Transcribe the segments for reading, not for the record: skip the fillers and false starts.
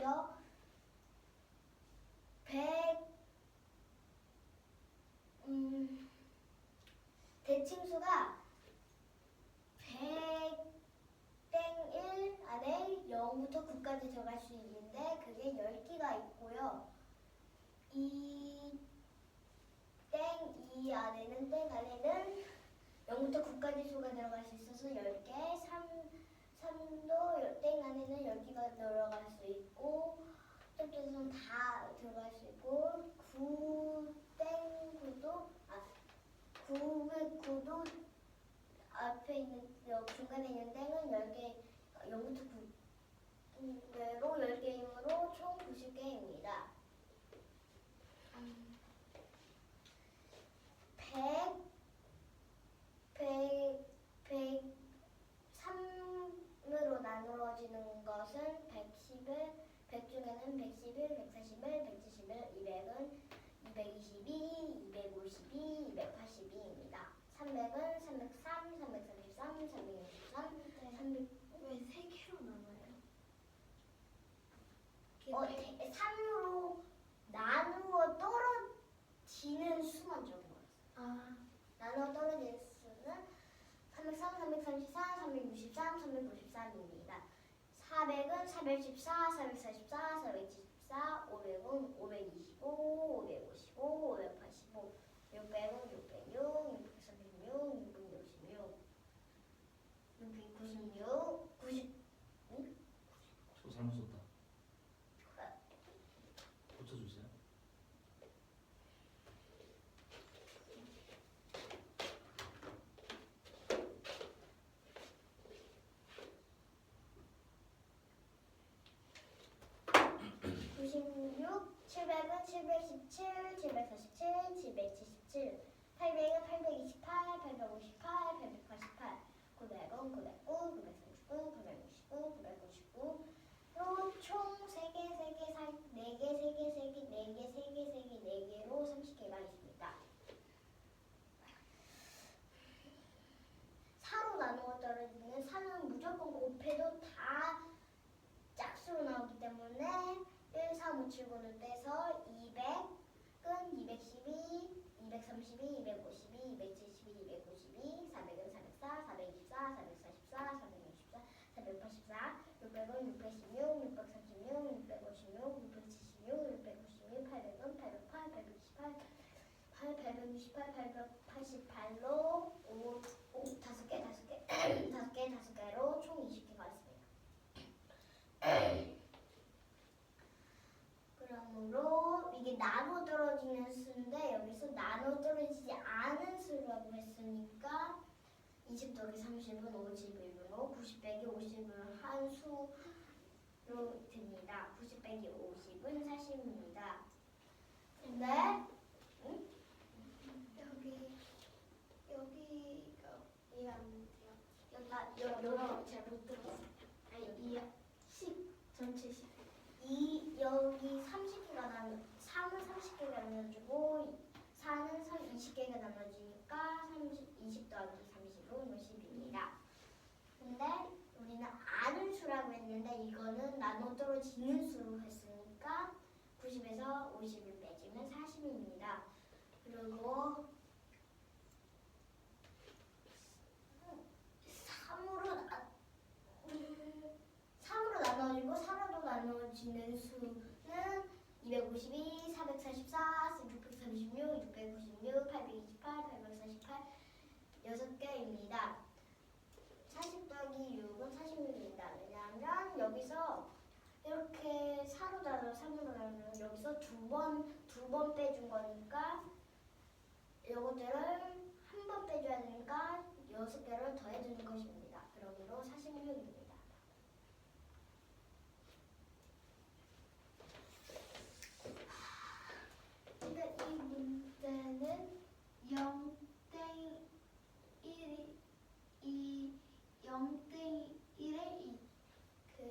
있고요. 대칭수가 100 땡 1 안에 0부터 9까지 들어갈 수 있는데 그게 10개가 있고요. 이 땡 2 안에는 0부터 9까지 수가 들어갈 수 있어서 10개, 3도 땡 안에는 10개가 들어갈 수 있고 땡에서는 다 들어갈 수 있고 9땡 9도 앞에 있는 중간에 있는 땡은 10개 0부터 9로 10개이므로 총 90개입니다. 3으로 나누어지는 것은 100 중에는 111, 141, 171, 200은 222, 252, 282입니다. 300은 303, 333, 363, 300. 왜 3개로 나눠요? 3으로 나누어 떨어지는 수만 적은 거였어요. 아, 나누어 떨어지는 수는 303, 334, 363, 393입니다. 400은 414, 444, 474, 500은 525, 555, 585, 600은 606, 636, 666, 696, 90. 저 잘못 썼다. 고쳐주세요. (96) 700은 717, 747, 777, 800은 828, 858, 888, 900은 909, 939, 969, 999로 총 3개, 3개, 4개, 3개, 3개, 4개, 3개, 3개, 4개로 30개가 있습니다. 4로 나누어 떨어지는 4는 무조건 곱해도 다 짝수로 나오기 때문에 1, 4, 5, 7, 9를 빼서 200은 212, 232, 252, 272, 252, 400은 404, 424, 444, 464, 484, 600은 616, 636, 656, 676, 656, 800은 808, 828, 888로 5개로 총 20개가 있습니다. 그러므로 이게 나눠 떨어지는 수인데 여기서 나눠 떨어지지 않은 수라고 했으니까 20 더하기 30은 51으로 90 빼기 50을 한 수로 됩니다. 90 빼기 50은 40입니다. 근데 여기가 이해가 안 돼요. 여기 잘못 들었어요. 아니, 10 전체 10. 여기 3은 30개가 나눠지고 4는 20개가 나눠지니까 20 더하기 30은 50입니다. 근데 우리는 아는 수라고 했는데 이거는 나눠 떨어지는 수로 했으니까 90에서 50을 빼주면 40입니다. 그리고 3으로 나눠지고 4로도 나눠지는 수는 252, 444, 636, 696, 828, 848, 6개입니다. 40 더하기 6은 46입니다. 왜냐하면 여기서 이렇게 4로 나눠 3으로 나누면 여기서 두 번 빼준 거니까 이것들을 한 번 빼줘야 되니까 6개를 더해주는 것입니다. 그러므로 46입니다. 그러니까 이 문제는 0땡 1이 0땡 1에 그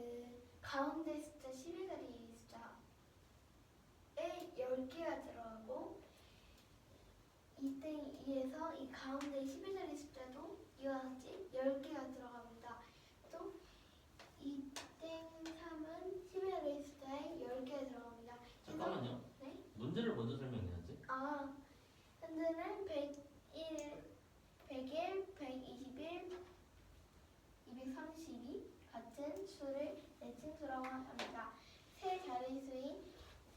가운데 숫자 11자리 숫자에 10개가 들어가고 2땡 2에서 이 가운데 11자리 숫자도 이와 같이 10개가 들어갑니다. 또 2땡 3은 11자리 숫자에 숫자에 10개 들어갑니다. 잠깐만요. 네? 문제를 먼저 설명해야지. 현재는 101, 121, 232 같은 수를 대칭수라고 합니다. 세 자릿수인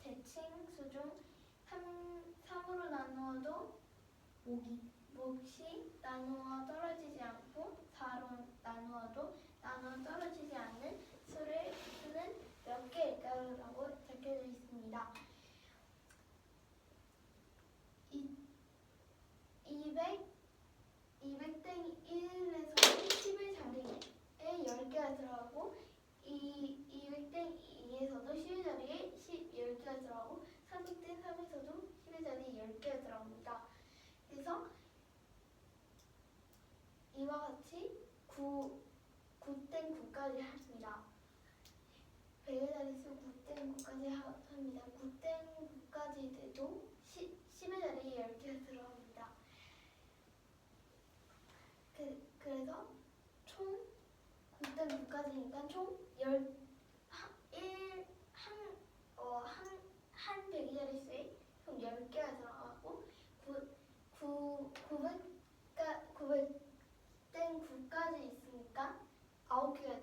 대칭수 중 3으로 나누어도 몫이 나누어 떨어지지 않고 4로 나누어도 나누어 떨어지지 않는 수는 몇 개일까라고 적혀져 있습니다. 200-1에서 11자리에 10개가 들어가고 200-2에서도 11자리에 10개가 들어가고 300-3에서도 11자리에 10개가 들어갑니다. 그래서 이와 같이 9땡9까지 합니다. 100의 자릿수 9땡9까지 합니다. 9땡9까지 돼도 10의 자리에 10개가 들어갑니다. 그래서 총 9땡9까지니까 총 100의 자릿수에 총 10개가 들어가고 900땡9까지 있으니까 9개가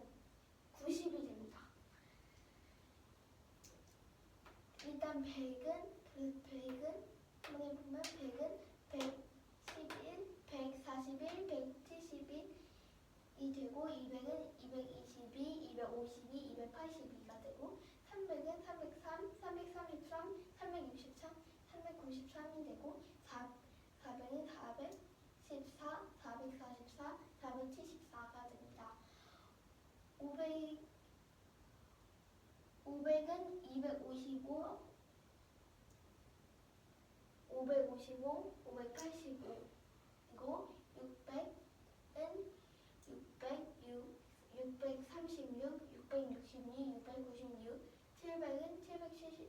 90이 됩니다. 일단 100은 한번에 보면 100은 111, 141, 171이 되고 200은 222, 252, 282가 되고 300은 303, 333, 363, 393이 되고 400은 414, 444, 474가 됩니다. 500은 255, 555, 585이고 600은 606, 636, 662, 696, 700은 770,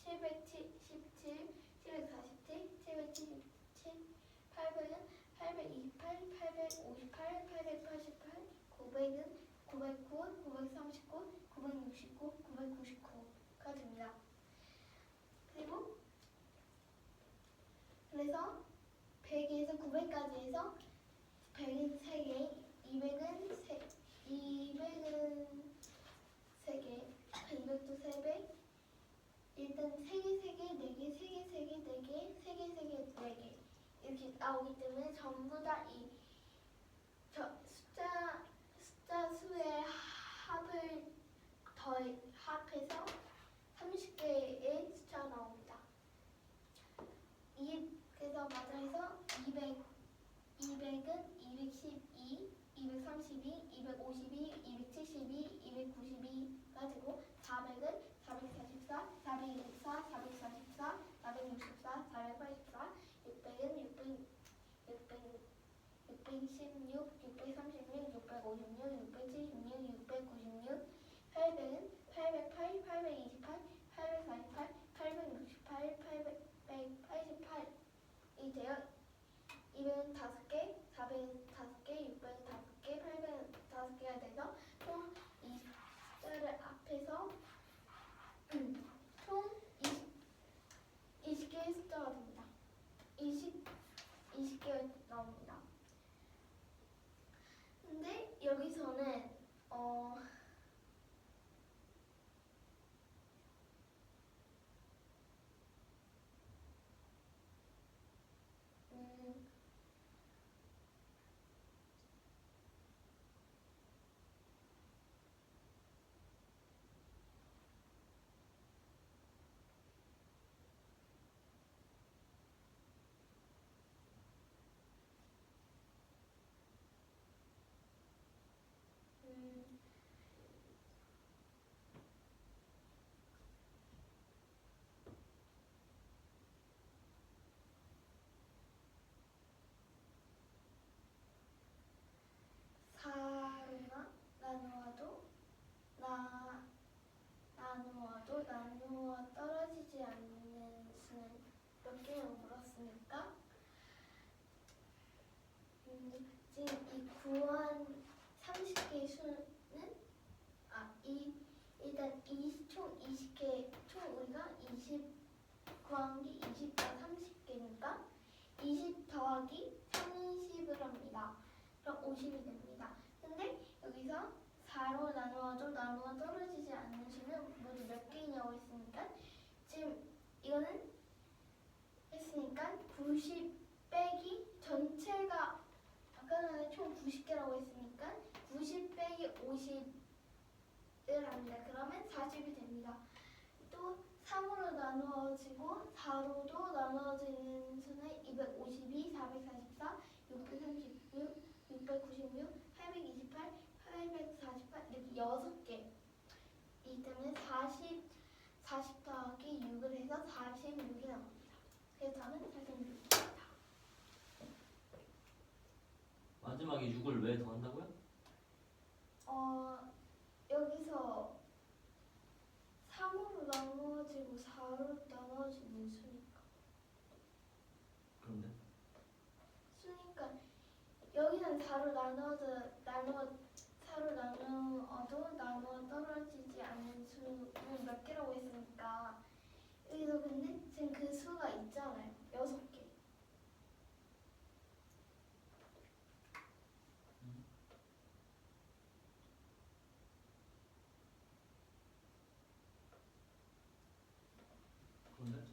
777, 747, 777, 800은 828, 858, 888, 900은 909, 939, 969, 999가 됩니다. 그래서 100에서 900까지 해서 100은 3개, 200은 3개, 200도 3배, 일단 3개, 3개, 4개, 3개, 3개, 4개, 3개, 3개, 4개 이렇게 나오기 때문에 전부 다 이 숫자 수의 합을 합해서 30개의 숫자가 나옵니다. 그래서 마저해서 200은 212, 232, 252, 272, 292가 되고 400은 444, 424, 444, 464, 484, 600은 616, 636, 656, 676, 696, 800은 808, 828, 848, 868, 888이 되어 200은 5개, 400은 5개, 600은 5개, 800은 5개가 돼서 총 이 숫자를 합해서 총 20개의 숫자가 됩니다. 20개가 나옵니다. 근데 여기서는 나누어 떨어지지 않는 수는 몇 개냐고 물었으니까 지금 이 구한 30개의 수는 이 일단 총 20개, 총 우리가 20 구한 게 20, 30개니까 20 더하기 30을 합니다. 그럼 50이 됩니다. 근데 여기서 4로 나누어도 나누어 떨어지지 않는 수는 모두 몇 개이냐고 했으니까 지금 이거는 했으니까 90 빼기 전체가 아까 전에 총 90개라고 했으니까 90 빼기 50을 합니다. 그러면 40이 됩니다. 또 3으로 나누어지고 4로도 나누어지는 수는 252, 444, 636, 696, 828, 848 이렇게 6개이기 때문에 40 더하기 6을 해서 46이 나옵니다. 그래서 답은 46입니다. 마지막에 6을 왜 더한다고요? 여기서 3으로 나누어지고 4로 나누어지는 수니까. 그런데 여기는 4로 나누어도 나누어 떨어지지 않는 수는 몇 개라고 했으니까 여기서 근데 지금 그 수가 있잖아요. 6개. 그런데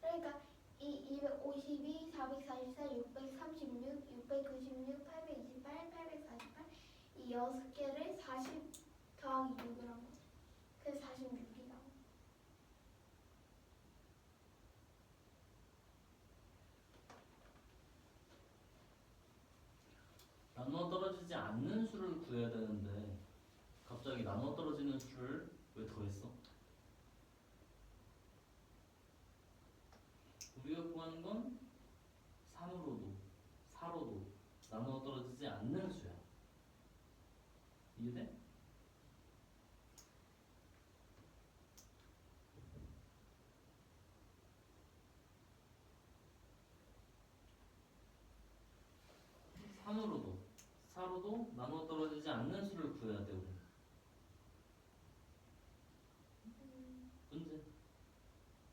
그러니까 이 252, 444, 636, 696, 828, 848 이 6개를 40 더하기 6을 한 거죠. 그래서 46이 나와요. 나누어 떨어지지 않는 수를 구해야 되는데 갑자기 나누어 떨어지는 수를 왜 더했어? 우리가 구하는 건 3으로도 4로도 나누어 떨어지지 않는 수야. 이해돼? 삼으로도 4로도 나누어 떨어지지 않는 수를 구해야 돼 우리.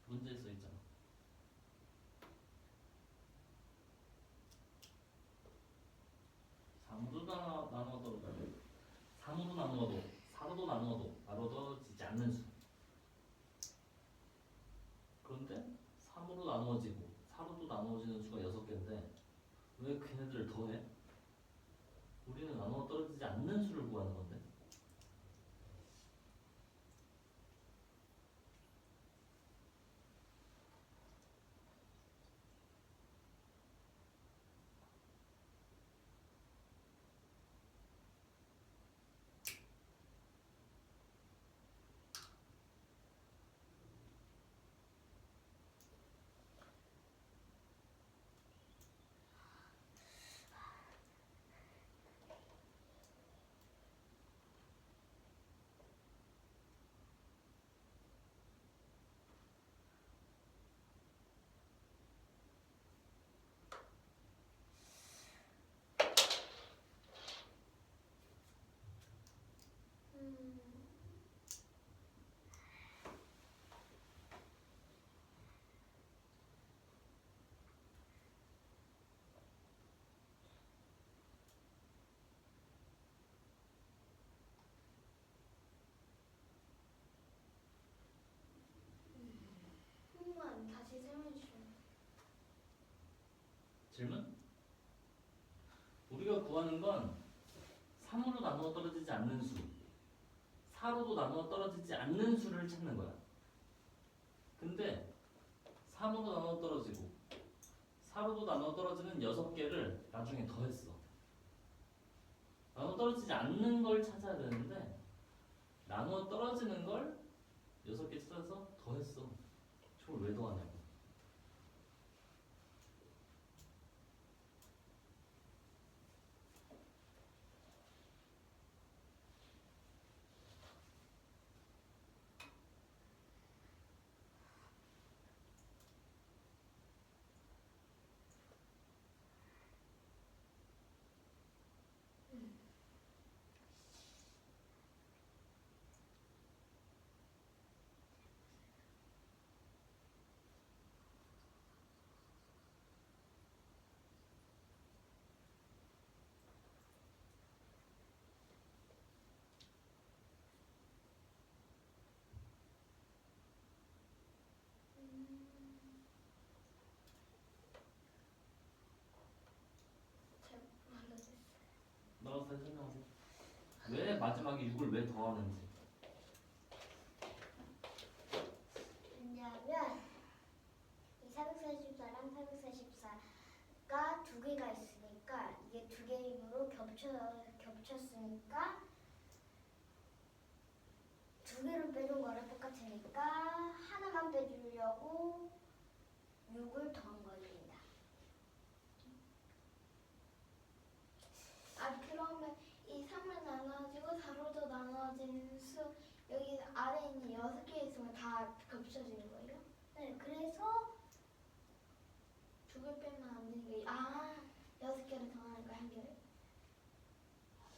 문제에 써 있잖아. 3으로 나누어 떨어지고 3으로 나누어도 4로도 나누어도 나누어 떨어지지 않는 수. 그런데 3으로 나누어지고 4로도 나누어지는 수가 6개인데 왜 걔네들을 더해? 우리는 나누어 떨어지지 않는 수를 구하는 건데. 다시 설명해 주세요. 질문? 우리가 구하는 건 3으로 나누어 떨어지지 않는 수, 4로도 나누어 떨어지지 않는 수를 찾는 거야. 근데 3으로 나누어 떨어지고 4로도 나누어 떨어지는 6개를 나중에 더했어. 나누어 떨어지지 않는 걸 찾아야 되는데 나누어 떨어지는 걸 6개 찾아서 더했어. 저걸 왜 더하냐고. 마지막에 6을 왜 더하는지. 왜냐하면 이 444랑 444가 두 개가 있으니까 이게 두 개의 힘으로 겹쳤으니까 두 개를 빼준 거랑 똑같으니까 하나만 빼주려고 6을 더한 겁니다. 아 그러면 이 3을 나눠지고 4로도 나눠진 수 여기 아래에 있는 6개 있으면 다 겹쳐지는 거예요? 네, 그래서 2개 빼면 안 되는 게 6개를 더하는 거야, 한 개를?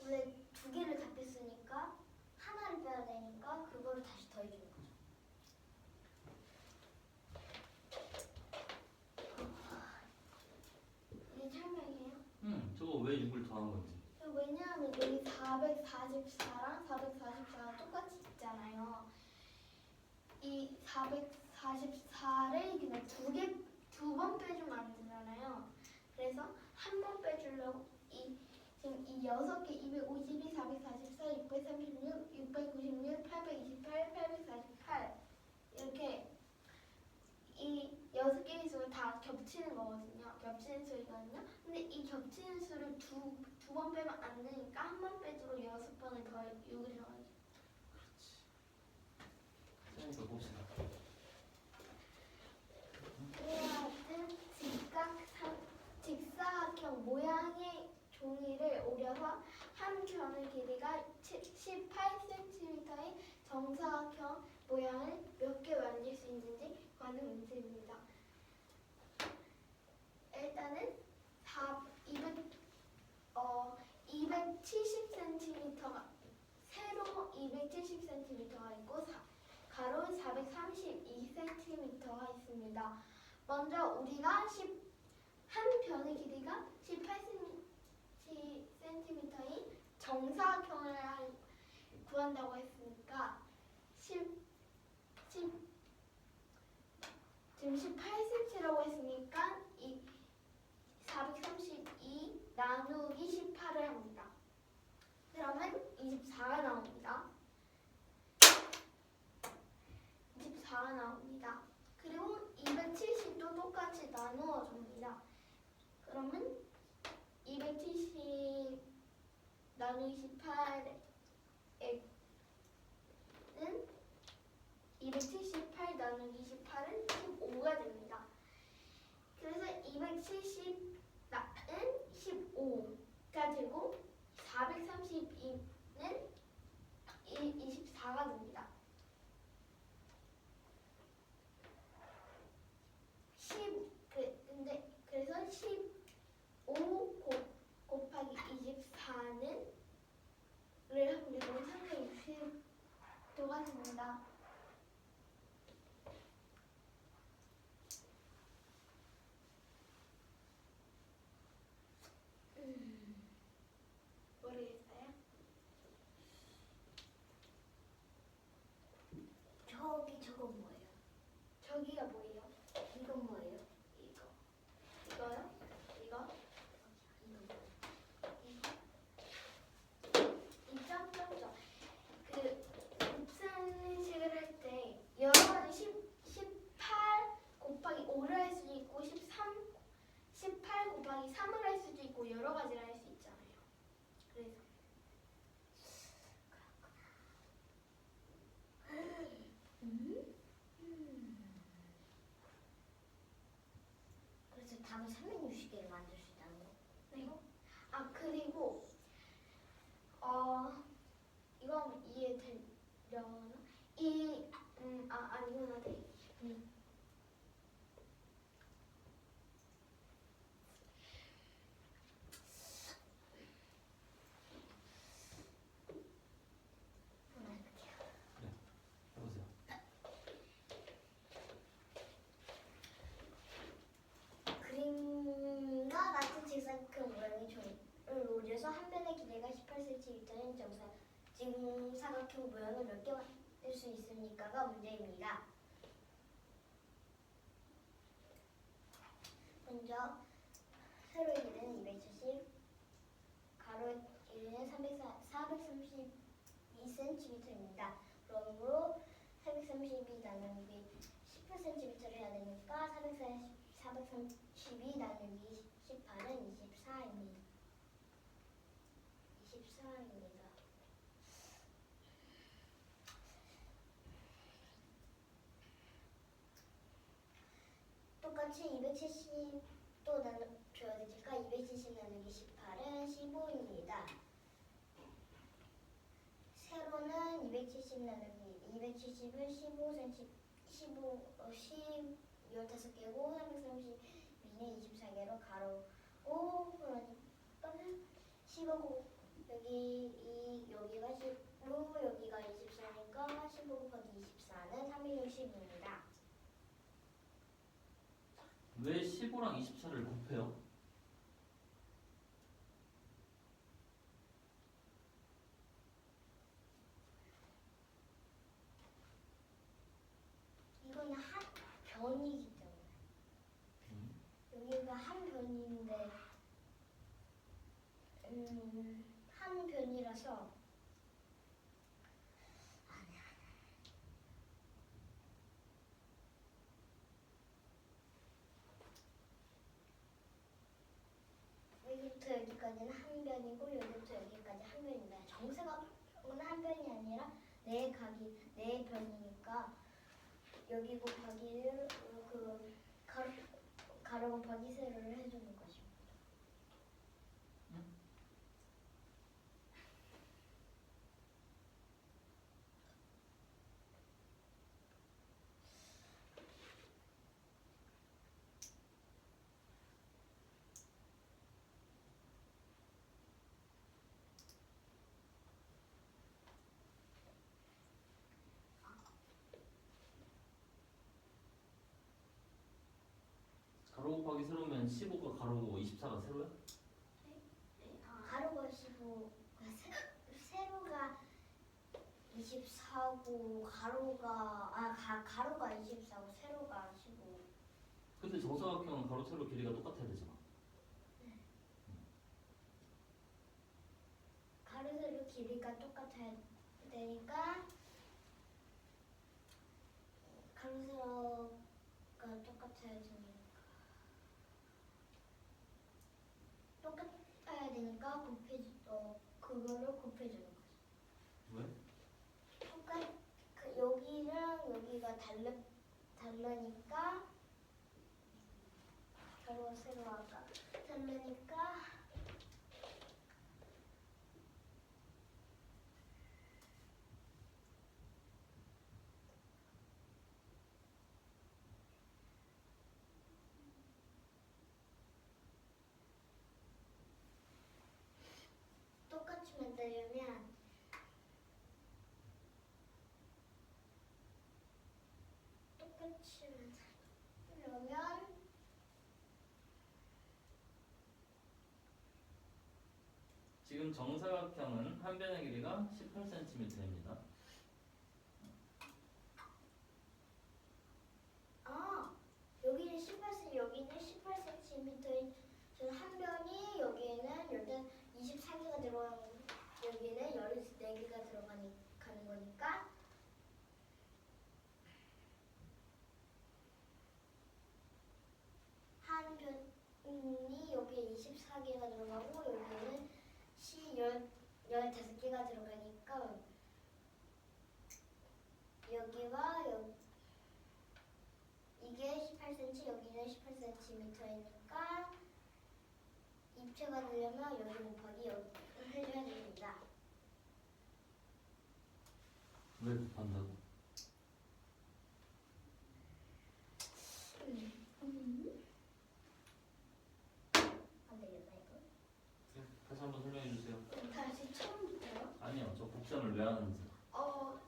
원래 두 개를 다 뺐으니까 하나를 빼야 되니까 그거를 다시 더해주는 거죠. 이게 설명이에요? 저거 왜 6을 더한 건지. 왜냐하면 여기 444랑 444가 똑같이 있잖아요. 이 444를 그냥 두 번 빼주면 안 되잖아요. 그래서 한 번 빼주려고 지금 이 6개 252, 444, 636, 696, 828, 848 이렇게 이 6개의 수가 다 겹치는 거거든요. 겹치는 수이거든요. 근데 이 겹치는 수를 두 번 빼면 안 되니까 한 번 빼주고 6번을 더 6을 더하죠. 그러니까 봅시다. 이와 같은 직사각형 모양의 종이를 오려서 한 변의 길이가 18cm의 정사각형 모양을 몇 개 만들 수 있는지 구하는 문제입니다. 일단은 270cm가 세로 270cm가 있고 가로 432cm가 있습니다. 먼저 우리가 한 변의 길이가 18cm인 정사각형을 구한다고 했으니까 지금 18cm라고 했으니까 이 432 나누기 18을 합니다. 그러면 24가 나옵니다. 24가 나옵니다. 그리고 270도 똑같이 나누어 줍니다. 그러면 270 나누기 18은 278 나누기 18은 15가 됩니다. 그래서 270은 15가 되고 432는 24가 됩니다. 그래서 15 곱하기 24는 를 하면 상당히 60도가 됩니다. 모르겠어요? 저건 뭐예요? 저기가 뭐예요? 이건 뭐예요? 이거요? 이거? 이 점점점 그 곱셈식을 할 때 여러 가지 18 곱하기 5를 할 수도 있고 18 곱하기 3을 할 수도 있고 여러 가지를 할 수 있잖아요. 그래서 그래서 답은 360개를 만들 수 있다는 거. 네. 그리고 이건 이해되려나? 아니구나. 네. 해보세요. 그림과 같은 직사각형 모양의 종이를 오려서 한 변의 길이가 18cm인 정사각형 모양을 몇 개 만들 수 있습니까가 문제입니다. 먼저 세로의 길이는 270, 가로의 길이는 432 2cm입니다. 그러므로 432 나누기 18cm를 해야 되니까 432 나누기 18은 24입니다. 24입니다. 똑같이 270도 나눠줘야 되니까 270 나누기 18은 15입니다. 세로는 270 나누기 270은 15cm 15개고 332는 24개로 가로고 그러니까 15고 여기가 15 여기가 24니까 15 곱하기 24는 360입니다. 왜 15랑 24를 곱해요? 이거는 한 변이기 때문에 여기가 한 변인데 한 변이라서 여기부터 여기까지는 한 변이고 여기부터 여기까지 한 변입니다. 정사각은 한 변이 아니라 네 변이니까 여기 곱하기를 가로 곱하기 세로를 해주는 것입니다. 가로 곱하기 세로면 15가 가로고 24가 세로야? 가로가 15, 세로가 24고 가로가 24고 세로가 15. 근데 정사각형은 가로 세로 길이가 똑같아야 되잖아. 가로 세로 길이가 똑같아야 되니까 가로 세로가 똑같아야 되니까 그거를 곱해주는 거죠. 왜? 여기랑 여기가 다르니까 가로 세로가 다르니까 똑같이 만들려면 지금 정사각형은 한 변의 길이가 18cm입니다. 여기는 18cm, 여기는 18cm인 한 변이 여기에는 일단 24개가 들어가는 여기는 14개가 들어가는 거니까 한 변이 여기에 24개가 들어가고 여기는 15개가 들어가니까 여기와 이게 18cm, 여기는 18cm니까 입체가 되려면 여기 곱하기 여기를 해줘야 됩니다. 왜 곱한다고? 안 되겠나 이거? 다시 한번 설명해 주세요. 다시 처음부터요? 아니요, 저 곱셈을 왜 하는지.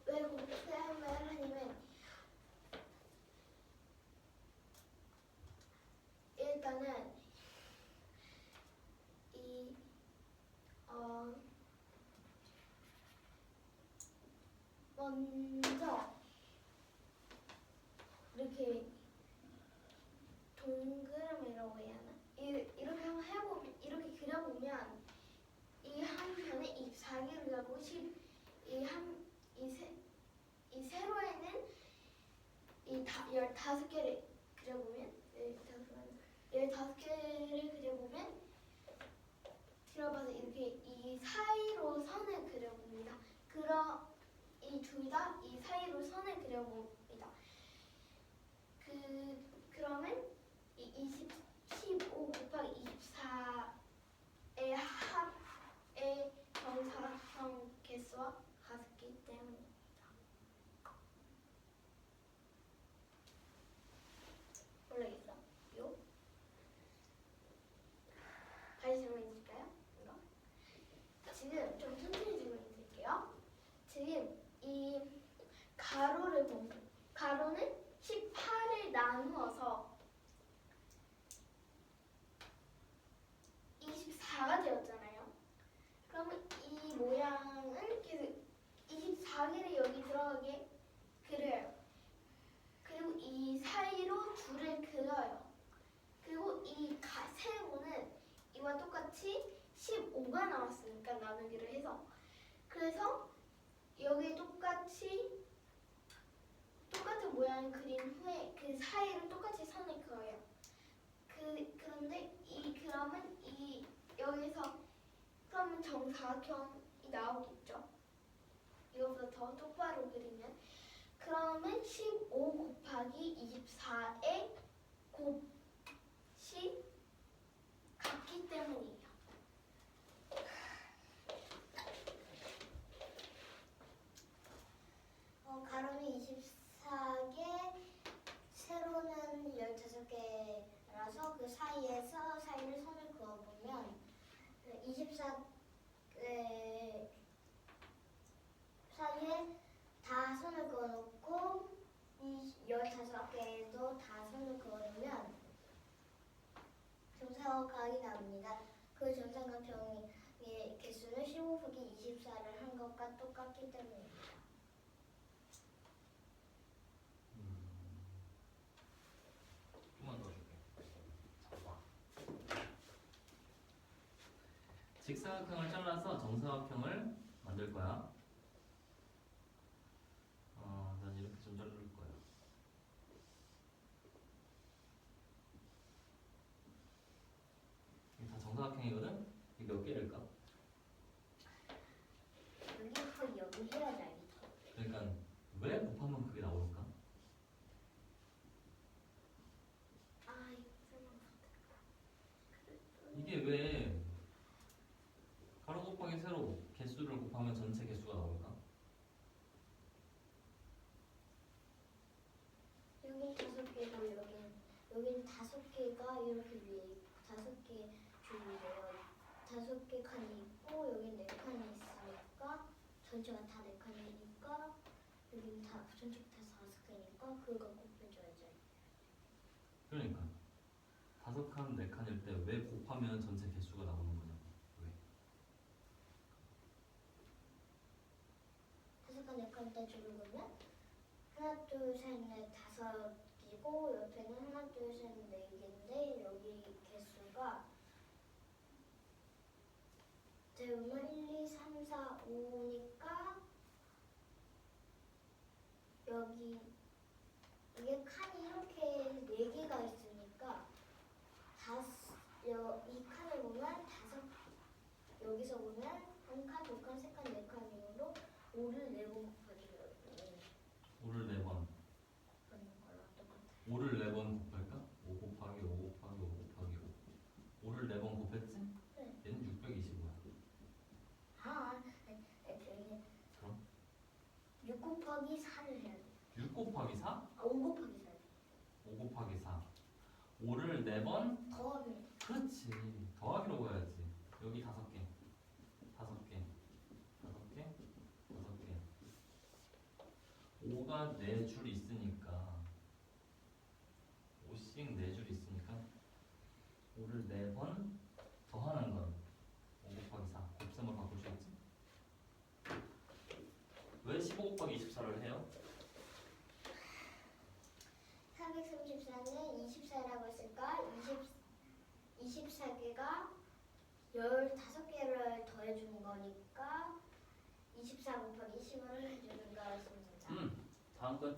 왜 곱셈을 하냐면 일단은 먼저 이렇게 동그라미라고 해야 하나? 이렇게 한번 이렇게 그려보면 이 한 편에 24개를 하고 이 세로에는 15개를 그려보면 15개를 그려보면 들어봐서 이렇게 이 사이로 선을 그려봅니다. 이 둘 다 이 사이로 선을 그려봅니다. 그러면 이 15 곱하기 24의 합의 정사각형 개수와 같기 때문입니다. 모르겠어? 요? 다시 질문해 줄까요? 이거? 지금 좀 천천히 질문해 드릴게요. 지금 이 가로는 18을 나누어서 24가 되었잖아요. 그러면 이 모양을 계속 24개를 여기 들어가게 그려요. 그리고 이 사이로 줄을 그어요. 그리고 이 세로는 이와 똑같이 15가 나왔으니까 나누기를 해서 그래서 여기 똑같은 모양을 그린 후에 그 사이로 똑같이 선을 그어요. 그런데 여기서 그러면 정사각형이 나오겠죠. 이거보다 더 똑바로 그리면 그러면 15 곱하기 24의 곱이 같기 때문이에요. 가로는 24개, 세로는 15개라서 그 사이를 선을 그어보면 24 사이에 다 선을 그어놓고 이 15개에도 다 선을 그어놓으면 정사각형이 나옵니다. 그 정사각형의 개수는 15 곱하기 24를 한 것과 똑같기 때문입니다. 좀만 더 줄게. 자, 직사각형을 잘라서 정사각형을 만들 거야. 난 이렇게 좀 자를 거야. 이게 다 정사각형이거든? 이게 몇 개일까? 여기 해야지 알겠죠. 그러니까 왜 곱하면 그게 나올까? 이게 왜 가로 곱하기 세로 개수를 곱하면 전체 개수가 나올까? 여긴 5개고 여긴 5개가 이렇게 위에 있고 5개 줄이래요. 5개 칸이 있고 여긴 4칸이 있으니까 전체가 다 4칸이니까 여긴 다 전체가 다 5개니까 그거 곱해줘야죠. 그러니까 5칸, 4칸일 때 왜 곱하면 전체 개수가 나오는 거냐고. 왜? 5칸, 4칸 때 줄이면 하나, 둘, 셋, 넷, 5개고 옆에는 하나, 둘, 셋, 4개인데 여기 개수가 재우면 1, 2, 3, 4, 5니까 여기 이게 칸이 이렇게 4개가 있으니까 이 칸을 보면 여기서 보면 1칸, 2칸, 3칸, 4칸으로 5를 4번 곱하기로 5를 4번. 그런 거랑 똑같아요. 5를 4번 곱할까? 5 곱하기 5 곱하기 5 곱하기 5. 5를 4번 곱했지? 네. 얘는 625야. 그럼? 6 곱하기 4를 해야 돼. 6 곱하기 4? 5 곱하기 4. 5 곱하기 4. 5를 4번? 더하면 그렇지. 더하기라고 해야지. 여기 5개. 5개. 5개. 5개. 5가 4줄 있으니까 5씩 4줄 있으니까 5를 4번 더하는 건 5 곱하기 4. 곱셈으로 바꿀 수 있지? 왜 15 곱하기 24를 해요? 334는 24라고 했을까? 24개가 15개를 더해준 거니까 24 14 곱하기 10을 해주는 거였습니다. 다음 건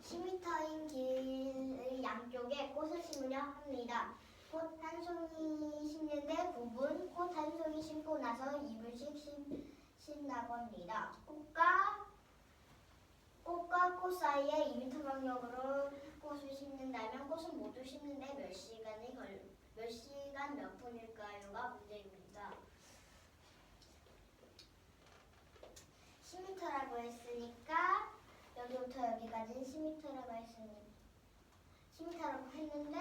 10m인 길의 양쪽에 꽃을 심으려 합니다. 꽃 한 송이 심는데 9분, 꽃 한 송이 심고 나서 2분씩 심다고 합니다. 꽃과 꽃 사이에 2m 간격으로 꽃을 심는다면 꽃은 모두 심는데 몇 시간 몇 분일까요가 문제입니다. 10m라고 했으니까 여기부터 여기까지는 10m라고 했는데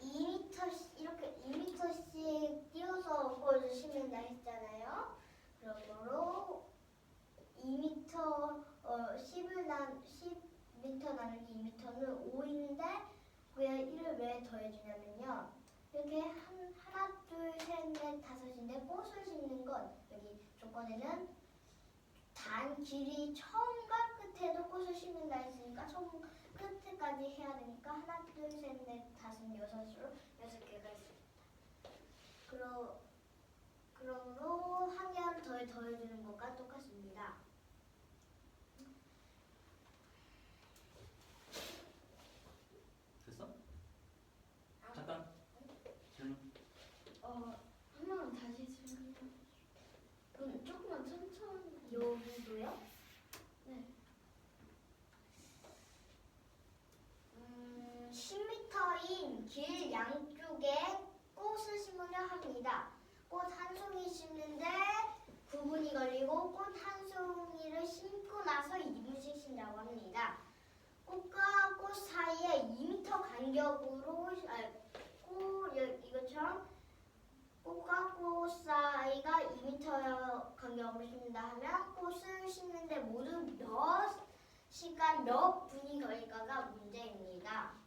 2m 이렇게 2m씩 띄어서 꽃을 심는다 했잖아요. 그러므로 2m 10m 나누기 2m는 5인데 왜 1을 왜 더해주냐면요. 이렇게 하나 둘 셋 넷 다섯인데 꽃을 심는 건 여기 조건에는 단 길이 처음과 끝에도 꽃을 심는다 했으니까 처음 끝에까지 해야 되니까 하나 둘 셋 넷 다섯 여섯으로 6개가 있습니다. 그러므로 한 개를 더해주는 것과 똑같습니다. 됐어? 잠깐 질문. 한 번만 다시 질문해. 그럼 조금만 천천히. 여기도요? 네. 10m인 길 양쪽에 꽃을 심으려 합니다. 꽃 한 송이 심는데 9분이 걸리고 꽃 한 송이를 심고 나서 2분씩 심다고 합니다. 꽃과 꽃 사이에 2m 간격으로 이것처럼 꽃과 꽃 사이가 2m 간격으로 심는다 하면 꽃을 심는데 모두 몇 시간 몇 분이 걸릴까가 문제입니다.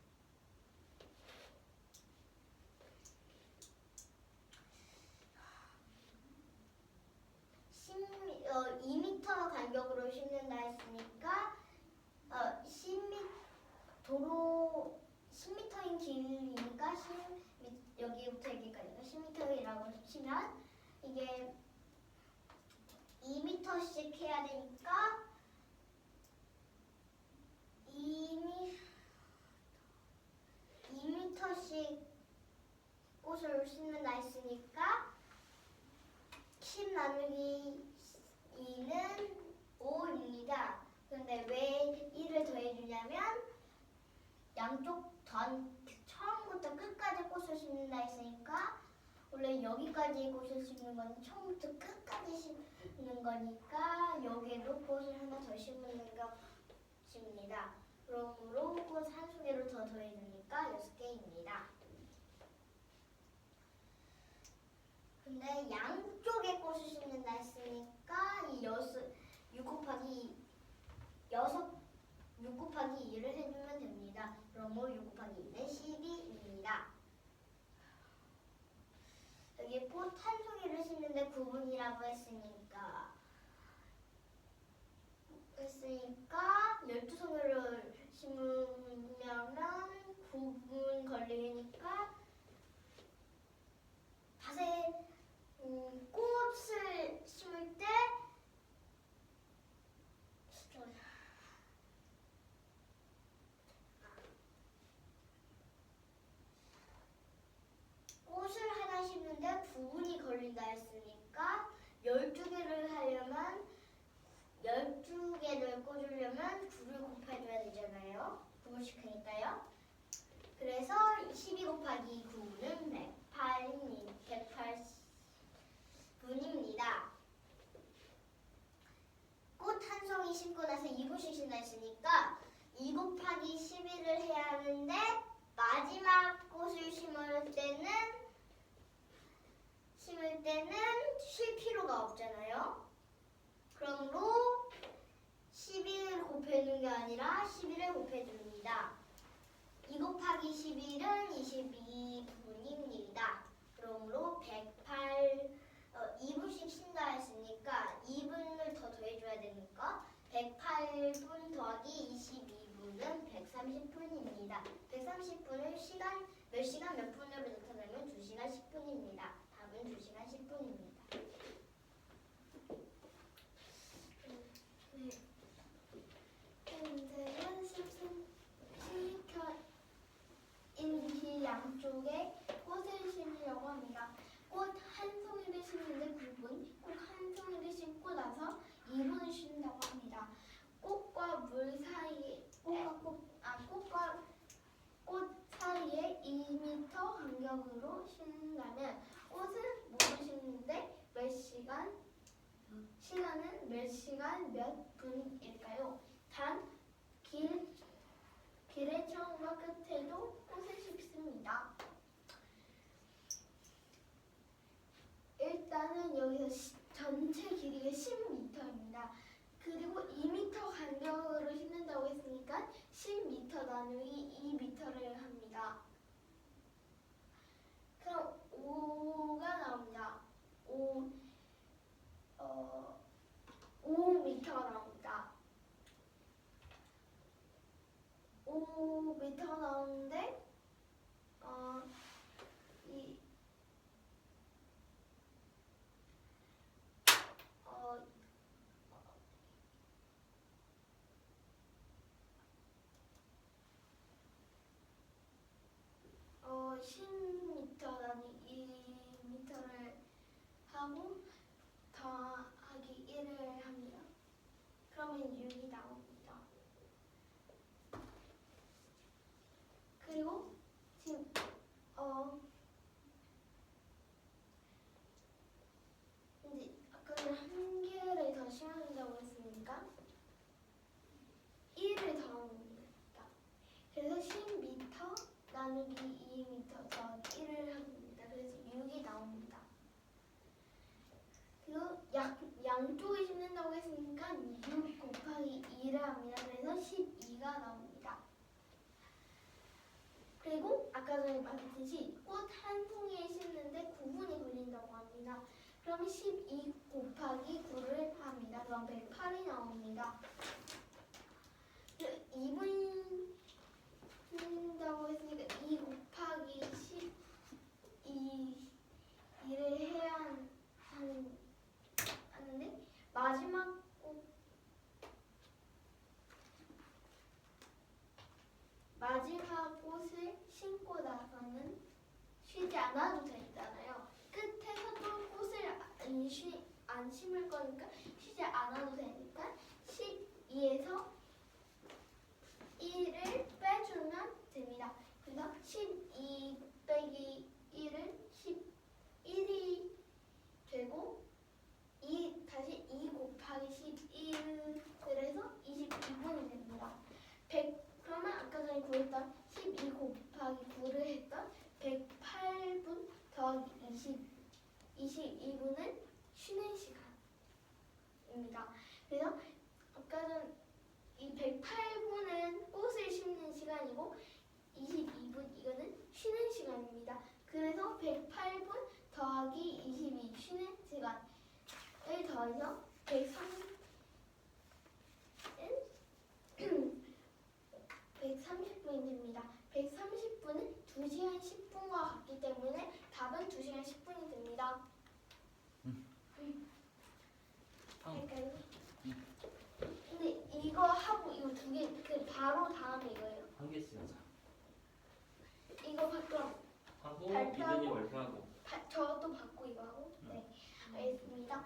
2m 간격으로 심는다 했으니까 10m인 길이니까 여기부터 여기까지가 10m이라고 치면 이게 2m씩 해야 되니까 2m씩 꽃을 심는다 했으니까 10 나누기 2는 5입니다. 그런데 왜 1을 더해주냐면 양쪽 처음부터 끝까지 꽃을 심는다 했으니까 원래 여기까지 꽃을 심는 건 처음부터 끝까지 심는 거니까 여기에도 꽃을 하나 더 심는 것입니다. 그러므로 꽃 한 송이를 더 더해주니까 6개입니다. 근데 양쪽에 꽃을 심는다 했으니까 이 6 곱하기 2를 해주면 됩니다. 그러므로 6 곱하기 2는 12입니다. 여기 꽃 한 송이를 심는데 9분이라고 했으니까 12송이를 심으면 9분 걸리니까 밭에 꽃을 심을 때 꽃을 하나 심는데 9분이 걸린다 했으니까 12개를 하려면 12개를 꽂으려면 9를 곱해줘야 되잖아요. 9분씩 하니까요. 그래서 12 곱하기 9는 108분입니다. 꽃 한 송이 심고 나서 2분씩 심다 했으니까 2 곱하기 11을 해야 하는데 마지막 꽃을 심을 때는 쉴 필요가 없잖아요. 그러므로 11을 곱해주는 게 아니라 11을 곱해줍니다. 2 곱하기 11은 22분입니다. 그러므로 2분씩 쉰다 했으니까 2분을 더 더해줘야 되니까 108분 더하기 22분은 2는 130분입니다. 130분을 몇 시간 몇 분으로 나타내면 2시간 10분입니다. 답은 2시간 10분입니다. 네. 이제는 10cm인지 양쪽에 꽃을 심으려고 합니다. 꽃 한 송이를 심는데 9분, 꽃 한 송이를 심고 나서 2분을 쉰다고 합니다. 꽃과 물 사이에 꽃 사이에 2m 간격으로 심는다면 꽃은 물을 심는데 시간은 몇 시간 몇 분일까요? 단 길의 처음과 끝에도 꽃을 심습니다. 일단은 여기서 전체 길이가 10m입니다. 그리고 2m 간격으로 심는다고 했으니까 10m 나누기 2m를 합니다. 그럼 5가 나옵니다. 5m가 나옵니다. 5m 나오는데 이 10m 나누기 2m를 하고 더하기 1을 합니다. 그러면 6이 나옵니다. 그리고 지금 이제 아까는 한 개를 더 심어준다고 했으니까 1을 더합니다. 그래서 10m 나누기 2m 더하기 1을 합니다. 그래서 6이 나옵니다. 그리고 양쪽에 심는다고 했으니까 6 곱하기 2를 합니다. 그래서 12가 나옵니다. 그리고 아까 전에 말했듯이 꽃 한 송이에 심는데 9분이 걸린다고 합니다. 그럼 12 곱하기 9를 합니다. 그럼 108이 나옵니다. 2분 심는다고 했으니까 2 곱하기 12를 해야 하는데 마지막 꽃을 심고 나서는 쉬지 않아도 되잖아요. 끝에서 또 꽃을 안 심을 거니까 쉬지 않아도 되니까 12에서 1을 빼주면 됩니다. 그래서 12 빼기 1은 11이 되고 다시 2 곱하기 11을 해서 22분이 됩니다. 그러면 아까 전에 구했던 12 곱하기 9를 했던 108분 더하기 22분은 쉬는 시간입니다. 그래서 아까 전 이 108분은 꽃을 심는 시간이고 22분 이거는 쉬는 시간입니다. 그래서 108분 더하기 22 쉬는 시간을 더해서 130분이 됩니다. 130분은 2시간 10분과 같기 때문에 답은 2시간 10분이 됩니다. 할까요? 근데 이거 하고 이거 두 개 바로 다음에 이거예요. 한 개씩 하자. 이거 그럼 하고 발표하고. 이든이 발표하고. 저도 받고 이거 하고. 응. 네, 알겠습니다.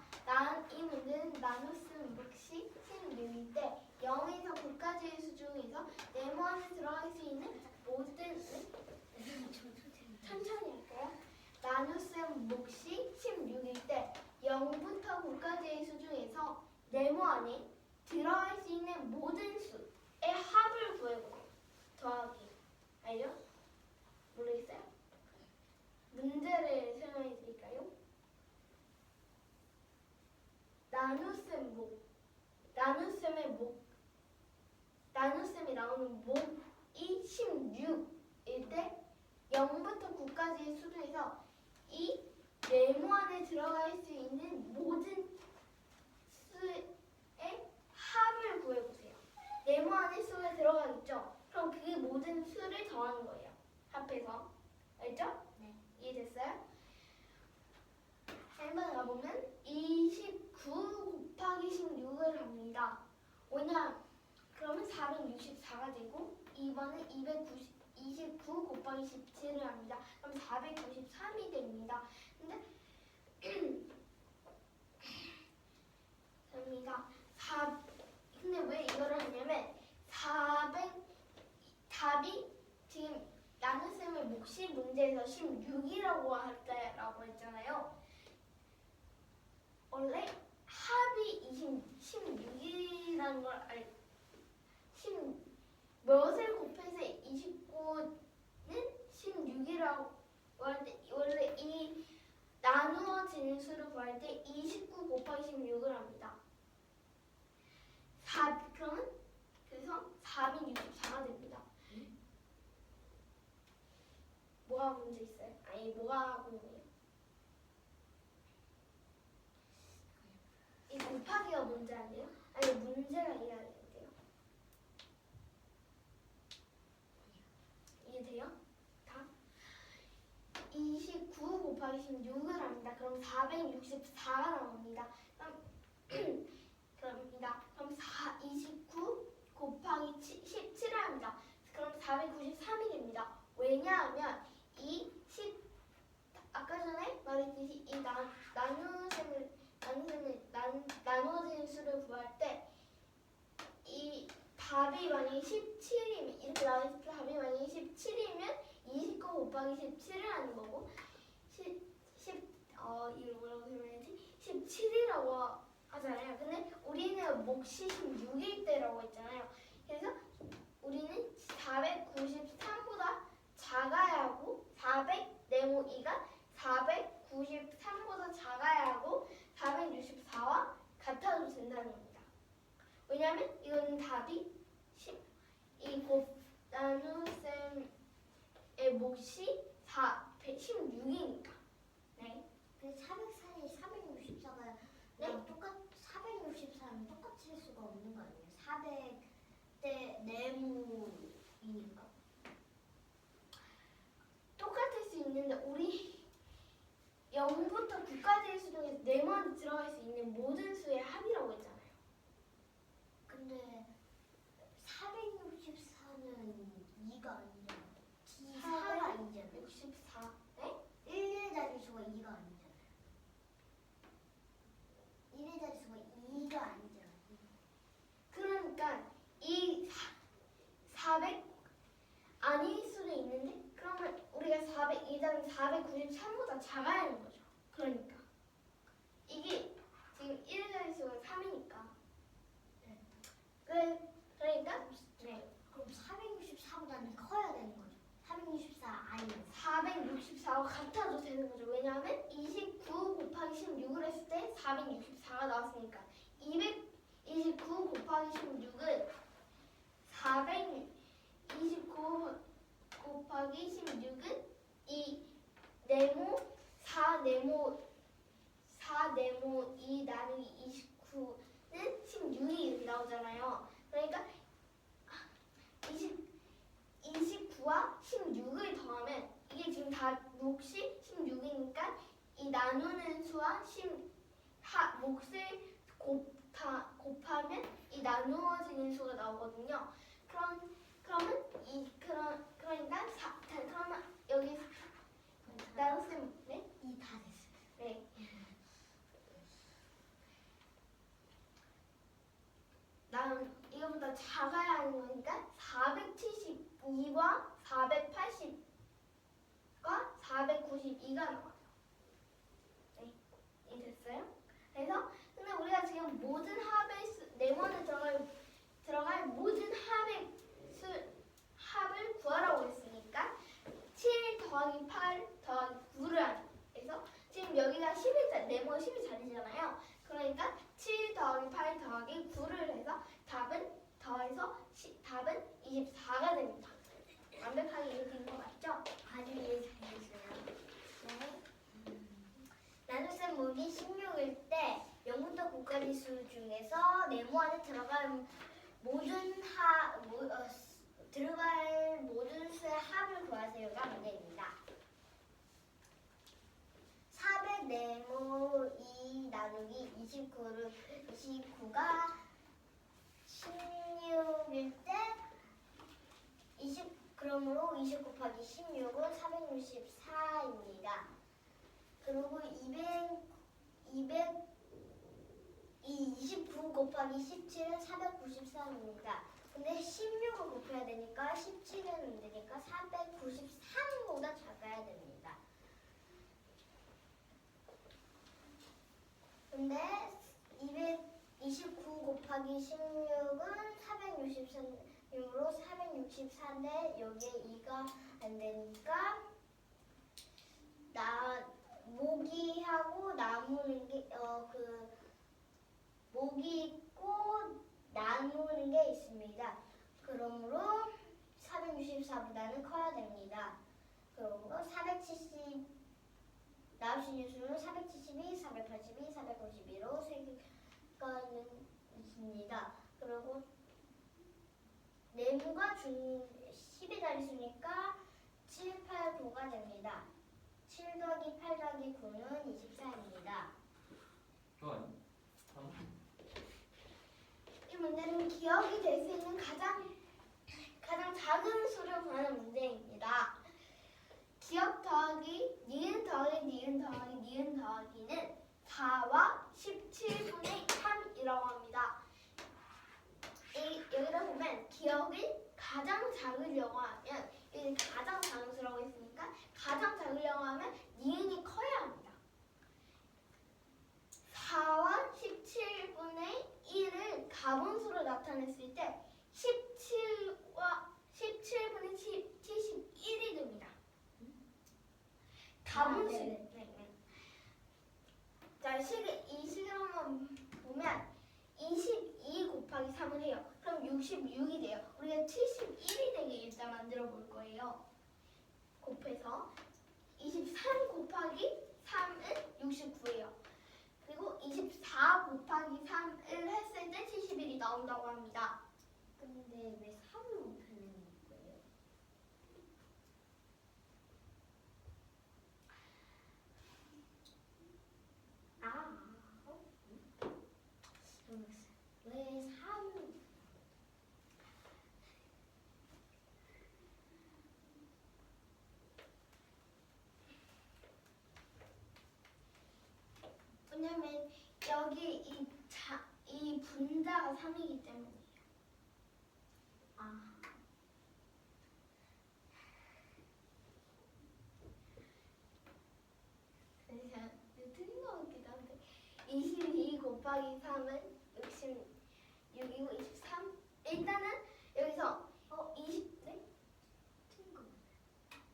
이 문제는 나눗셈 몫이 16일 때 0에서 9까지의 수 중에서 네모 안에 들어갈 수 있는 모든 천천히 할까요? 나눗셈 몫이 16일 때 0부터 9까지의 수 중에서 네모 안에 들어갈 수 있는 모든 수의 합을 구해보세요. 더하기. 알죠? 모르겠어요? 문제를 설명해 드릴까요? 나눗셈이 나오는 목이 16일 때 0부터 9까지의 수 중에서 이 네모 안에 들어갈 수 있는 모든 수의 합을 구해보세요. 네모 안에 수가 들어가겠죠? 합해서. 알죠? 네. 이해됐어요? 1번에 가보면 29 곱하기 16을 합니다. 뭐냐? 그러면 464가 되고 2번은 29 곱하기 17을 합니다. 그럼 493이 됩니다. 근데 근데 왜 이거를 하냐면 400 답이 지금 나눗셈의 몫이 문제에서 16이라고 할때라고 했잖아요. 원래 합이 16이라는 걸 몇을 곱해서 29는 16이라고 할 때 원래 이 나누어지는 수를 구할 때 29 곱하기 16을 합니다. 그러면 그래서 464가 됩니다. 뭐가 문제 있어요? 아니 뭐가 궁금해요? 이 곱하기가 문제 아니에요? 아니 문제가 이해야 되는데요. 이해돼요? 다? 29 곱하기 16을 합니다. 그럼 464가 나옵니다. 그럼 29 곱하기 17을 합니다. 그럼 493이 됩니다. 왜냐하면 아까 전에 말했듯이 이 나누어지는 수를 구할 때 이 답이 만약에 17이면 이렇게 나왔을 때 답이 만약에 17이면 29 곱하기 17을 하는 거고 이걸 뭐라고 설명해야지? 17이라고 하잖아요. 근데 우리는 몫이 16일 때라고 했잖아요. 그래서 우리는 493보다 작아야 하고 400 네모 2가 493보다 작아야 하고 464와 같아도 된다는 겁니다. 왜냐하면 이거는 답이 나눗셈의 몫이 16이니까. 네. 그 464가 네? 464랑 똑같이 할 수가 없는 거 아니에요? 400대 네모이니까. 똑같을 수 있는데 우리 0부터 9까지의 수 중에서 네모에 들어갈 수 있는 모든 수의 합이라고 했잖아요. 근데 464는 2가 아니잖아. 4가 아니잖아. 64. 네? 1의 자릿수가 2가 아니잖아. 1의 자릿수가 2가 아니잖아. 그러니까 이 400 아닐 수도 있는데 그러면 우리가 400이자는 493보다 작아야 하는 거죠. 그러니까 이게 지금 1의 자릿수가 3이니까. 네. 그러니까 네. 그럼 464보다는 커야 되는 거죠. 464 아니면 464와 같아도 되는 거죠. 왜냐하면 29 곱하기 16을 했을 때 464가 나왔으니까 229 곱하기 16은 429 곱하기 16은 이 네모 4네모 2 나누기 29는 16이 이렇게 나오잖아요. 그러니까 29와 16을 더하면 이게 지금 다 몫이 16이니까 이 나누는 수와 몫을 곱하면 이 나누어지는 수가 나오거든요. 그러면 그러면 여기 나눗셈 네? 2 다 됐어요. 네. 이거보다 작아야 하는 거니까 472와 480과 492가 나와요. 네, 이 됐어요? 그래서 근데 우리가 지금 모든 네모에 들어갈 모든 합을 구하라고 했으니까 7 더하기 8 더하기 9를 하죠. 그래서 지금 여기가 네모가 10이 자리잖아요. 그러니까 7 더하기 8 더하기 9를 해서 답은 24가 됩니다. 완벽하게 이해된 거 맞죠? 아주 이해 잘했어요. 네. 나눗셈 몫이 16일 때 0부터 9까지 수 중에서 네모 안에 들어갈 모든 수의 합을 구하세요가 나누기 29가 16일 때 그러므로 20 곱하기 16은 464입니다. 그리고 29 곱하기 17은 493입니다. 근데 16을 곱해야 되니까 17은 안 되니까 493보다 작아야 됩니다. 근데 229 곱하기 16은 463이므로 464인데 여기에 2가 안 되니까 모기하고 나누는 게 모기 있고 나누는 게 있습니다. 그러므로 464보다는 커야 됩니다. 그러므로 470 나올 수 있는 수는 472, 482, 452로 세 개가 있습니다. 그리고 네모가 10의 자릿수니까 7, 8, 9가 됩니다. 7 더하기 8 더하기 9는 24입니다. 좋아요. 다음. 이 문제는 기억이 될 수 있는 가장 작은 수를 구하는 문제입니다. 기억 더하기 니은 더하기 니은 더하기 니은 더하기는 4와 17분의 3이라고 합니다. 여기다 보면 기억이 가장 작으려고 하면 여기 가장 작은 수라고 했으니까 가장 작으려고 하면 니은이 커야 합니다. 4와 17분의 1을 가분수로 나타냈을 때 17분의 71이 됩니다. 가분수. 네. 자, 이 식을 한번 보면 22 곱하기 3을 해요. 그럼 66이 돼요. 우리가 71이 되게 일단 만들어 볼 거예요. 곱해서 23 곱하기 3은 69예요. 그리고 24 곱하기 3을 했을 때 71이 나온다고 합니다. 근데 왜 3을 곱하는 거예요? 왜 3? 왜냐면 여기 이 분자가 3이기 때문이에요. 그냥 틀린 것 같기도 한데 22 곱하기 3은 66이고 23 일단은 여기서 20 네? 틀린 거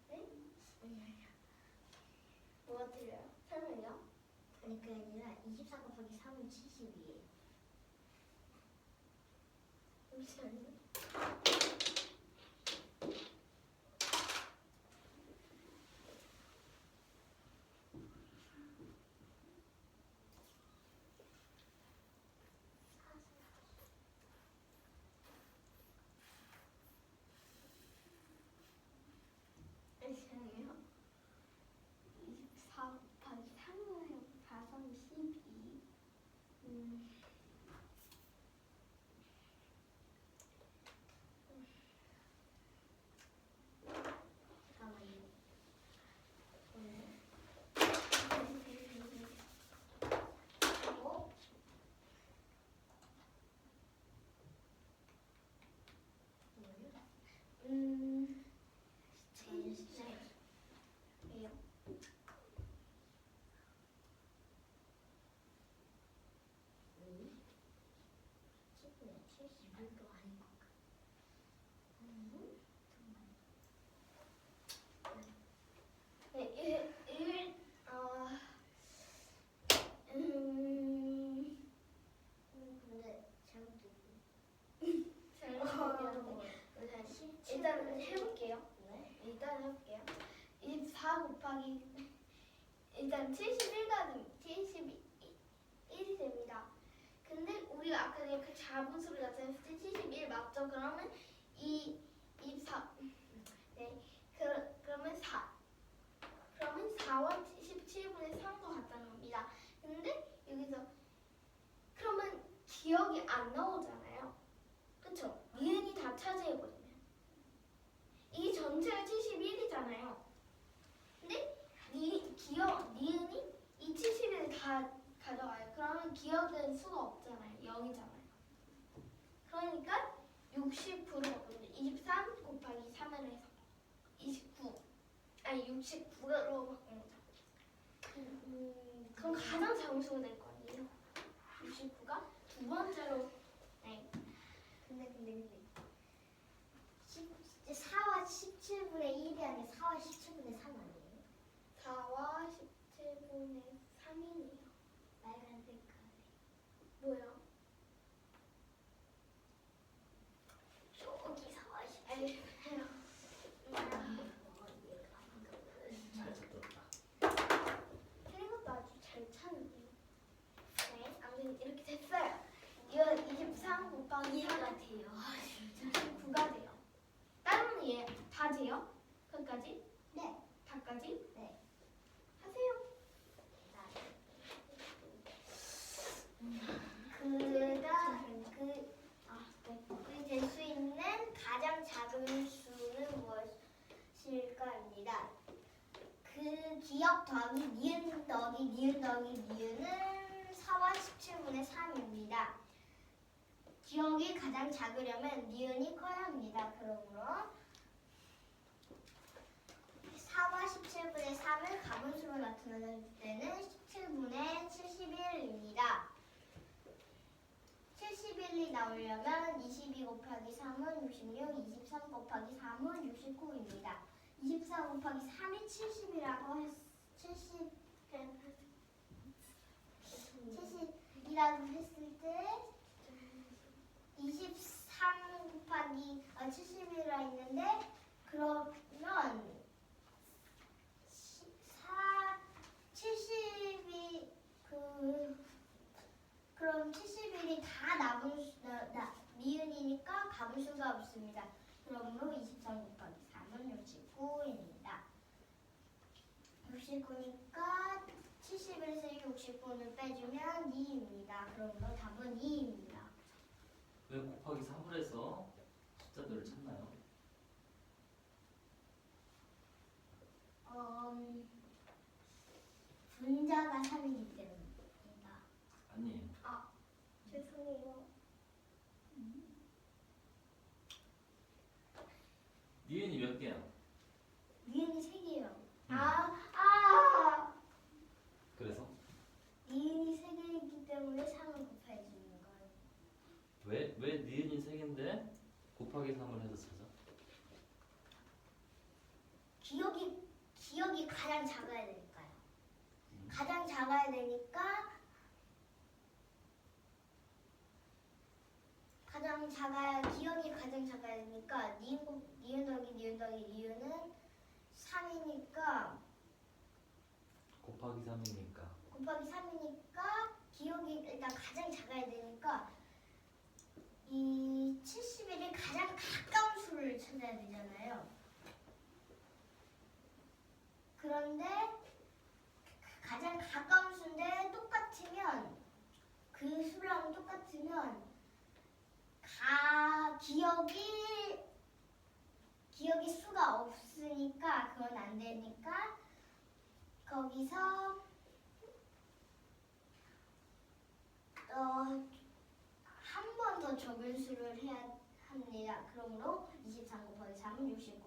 네? 아니야. 뭐가 틀려요? 설명요? 아니 그게 아니라 24 곱하기 3은 70이에요. 잠시만요. 잠시만요. 24 곱하기 3을 해요. 4, 3, 12. 잠깐만요. 예요. 음? 10분의 71도 아닌 것 같아. 네, 근데 잘못됐고. 일단 해볼게요. 네? 일단 해볼게요. 24 곱하기 일단 71이 됩니다. 근데 우리가 아까 전에 그 작은 수를 나타냈을 때 71 맞죠? 그러면 24 네 그러면 4와 17분의 3도 같다는 겁니다. 근데 여기서 기억이 안 나오잖아요. 그쵸? 니은이 다 차지해거든요. 이 전체가 71이잖아요. 근데 니은이 이 71을 다 가져가요. 그러면 기억은 수가 없잖아요. 0이잖아요. 그러니까 69로 바꾸면 23 곱하기 3을 해서 69. 아니 69로 바꾸는 거죠. 그럼 가장 작은 수가 될 거 아니에요. 69가 두 번째로 네. 근데 4와 17분의 1이 아니라 4와 17분의 3 아니에요? 4와 17분의 3이네요. 빨간 색깔. 뭐야? 저기 4와 17. 에이, 해요. 잘 찾았다. 틀린 것도 아주 잘 찾는데요. 네, 아무튼 이렇게 됐어요. 이거 23 곱하기 이해가 3은 돼요. 69가 돼요. 다른 이해 다 돼요? 거기까지? 네. 다까지? 네. 하세요. 될 수 있는 가장 작은 수는 무엇일까입니다. 그 기억 더하기 니은 더하기 니은 더하기 니은은 4와 17분의 3입니다. 기억이 가장 작으려면 니은이 커야 합니다. 그러므로 4와 17분의 3을 가분수로 나타낼 때는 17분의 71입니다. 71이 나오려면 22 곱하기 3은 66, 23 곱하기 3은 69입니다. 24 곱하기 3이 70이라고 70이라고 했을 때 23 곱하기 70이라 했는데 그러면 70이 그럼 71이 다 니은이니까 가분수가 없습니다. 그러므로 23 곱하기 3은 69입니다. 69니까 71에서 69를 빼주면 2입니다. 그러므로 답은 2입니다. 왜 곱하기 3을 해서 숫자들을 찾나요? 분자가 3이기 때문입니다. 아니에요. 죄송해요. 니은이 몇 개야? 니은이 3개예요. 그래서 니은이 3개이기 때문에 3을 곱해주는 거예요. 왜 니은이 3개인데 곱하기 3을 해서 찾아? 기억이 가장 작아야 되니까요. 가장 작아야 되니까 기억이 가장 작아야 되니까 니은 더하기 니은은 3이니까 곱하기 3이니까 곱하기 3이니까 기억이 일단 가장 작아야 되니까 이 71이 가장 가까운 수를 찾아야 되잖아요. 그런데 가장 가까운 수인데 똑같으면 그 수랑 똑같으면 기억이 수가 없으니까 그건 안 되니까 거기서 한 번 더 적은 수를 해야 합니다. 그러므로 23 곱하기 3은 69